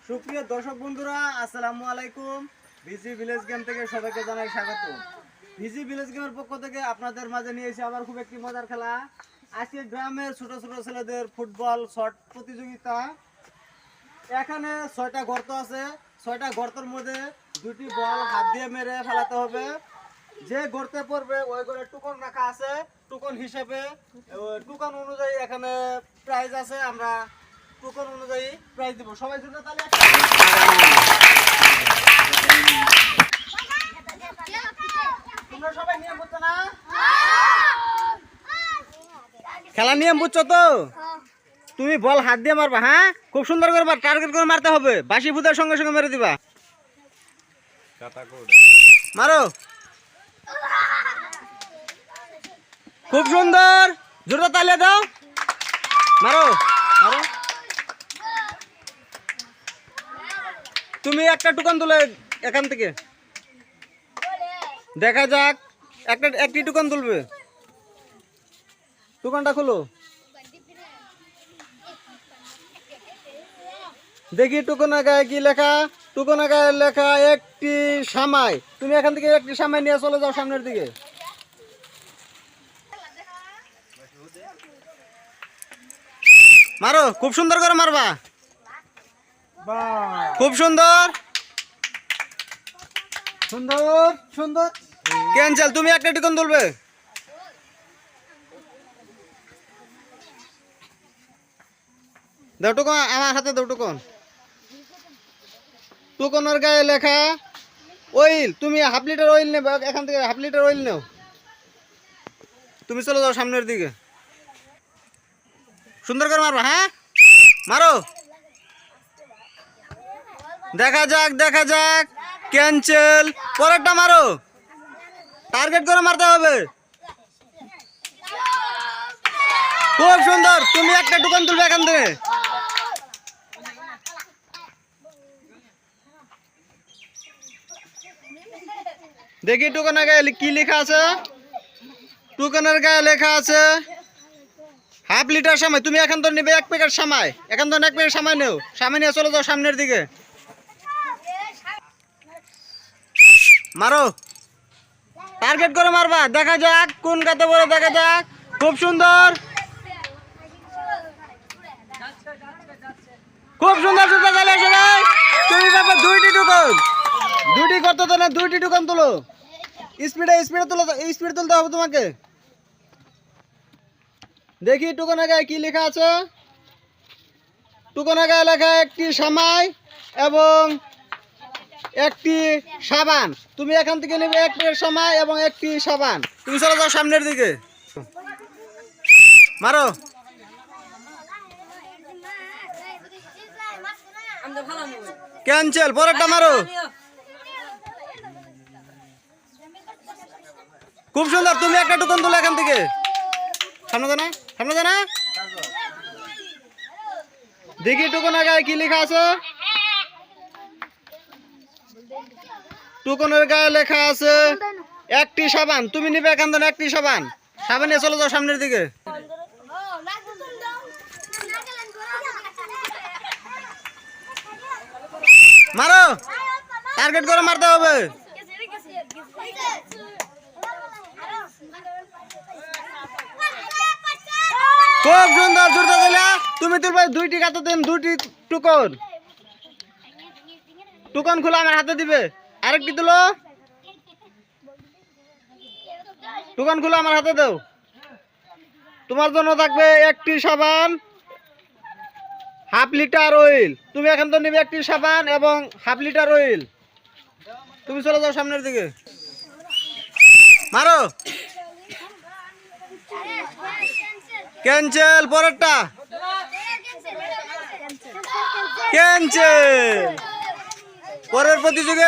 সুপ্রিয় দর্শক বন্ধুরা, আসসালামু আলাইকুম। ভিজি ভিলেজ গেম থেকে সবাইকে জানাই স্বাগত। ভিজি ভিলেজ গেমের পক্ষ থেকে আপনাদের মাঝে নিয়ে এসে আবার খুব একটি মজার খেলা। আজকে গ্রামের ছোট ছোট ছেলেদের ফুটবল শট প্রতিযোগিতা। এখানে 6টা গর্ত আছে। 6টা গর্তের মধ্যে 2টি বল হাত দিয়ে মেরে ফেলাতে হবে। যে গর্তে পড়বে ওই ঘরে টুকন রাখা আছে। টুকন হিসেবে টুকন অনুযায়ী এখানে প্রাইজ আছে। আমরা টুকন অনুযায়ী প্রাইজ দেব। সবাই জন্য তাহলে তোমরা সবাই নিয়ম বুঝছো না? খেলা নিয়ম বুঝছো তো? তুমি বল হাত দিয়ে মারবা, হ্যাঁ? খুব সুন্দর করে টার্গেট করে মারতে হবে। বাঁশি ফুটার সঙ্গে সঙ্গে মেরে দিবা। মারো, খুব সুন্দর, জোরে তালে দাও, মারো মারো। তুমি একটা টুকান তুলে এখান থেকে দেখা যাক। একটি টুকান তুলবে। টুকানটা খুলো, দেখি টুকনের গায়ে কি লেখা। টুকনের গায়ে লেখা একটি সামাই। তুমি এখান থেকে একটি সামাই নিয়ে চলে যাও সামনের দিকে। মারো, খুব সুন্দর করে মারবা, খুব সুন্দর সুন্দর সুন্দর। ক্যান্সেল। তুমি একটা টুকন তুলবে। দাও টুকন, আমার হাতে দাও টুকন। টুকনের গায়ে লেখা অয়েল। তুমি হাফ লিটার অয়েল নেবে এখান থেকে। হাফ লিটার অয়েল নেও। তুমি চলে যাও সামনের দিকে। সুন্দর করে মারবা, হ্যাঁ? মারো, দেখা যাক দেখা যাক। ক্যান্সেল। পরেরটা মারো, টার্গেট করে মারতে হবে। খুব সুন্দর। তুমি একটা টুকন তুলবে এখান থেকে। দেখি টুকনের গায়ে কি লেখা আছে। টুকনের গায়ে লেখা আছে হাফ লিটার সময়। তুমি এখন তো নেবে 1 প্যাকেট সময়। এখন তো 1 প্যাকেট সময় নেও। সামনে নিয়ে চলে যাও সামনের দিকে। মারো, টার্গেট করে মারবা। দেখা যাক কোন গাতে বলে, দেখা যাক। খুব সুন্দর, খুব সুন্দর সুন্দর চলে সবাই। তুমি পাবে 2টি টুকন। 2টি করতে তো না, 2টি টুকন তুলো। স্পিডে স্পিডে তুলো, স্পিড তুলতে হবে তোমাকে। দেখি টুকনের গায়ে কি লেখা আছে। টুকনের গায়ে লেখা একটি সামাই এবং একটি সাবান। তুমি এখান থেকে নেবে 1 প্যাকেট সামাই এবং একটি সাবান। তুমি চলে যাও সামনের দিকে। মারো, ক্যান্সেল। পরেরটা মারো। খুব সুন্দর। তুমি একটা টুকন তুলো এখান থেকে। সামনে জানা, সামনে জানা। দেখি টুকনের গায়ে কি লেখা আছে। টুকনের গায়ে লেখা আছে একটি সাবান। তুমি নিবে এখান থেকে একটি সাবান। সাবান নিয়ে চলে যাও সামনের দিকে। মারো, টার্গেট করে মারতে হবে। খুব সুন্দর, জোরটা দিলা। তুমি তুলবে 2টি গাতে দেন, 2টি টুকন। টুকন খুলে আমার হাতে দিবে। আরেকটি তুলো। টুকন খুলে আমার হাতে দাও। তোমার জন্য থাকবে একটি সাবান, হাফ লিটার অয়েল। তুমি এখন তো নিবে একটি সাবান এবং হাফ লিটার অয়েল। তুমি চলে যাও সামনের দিকে। মারো, ক্যান্সেল। পরেরটা ক্যান্সেল। পরের প্রতিযোগী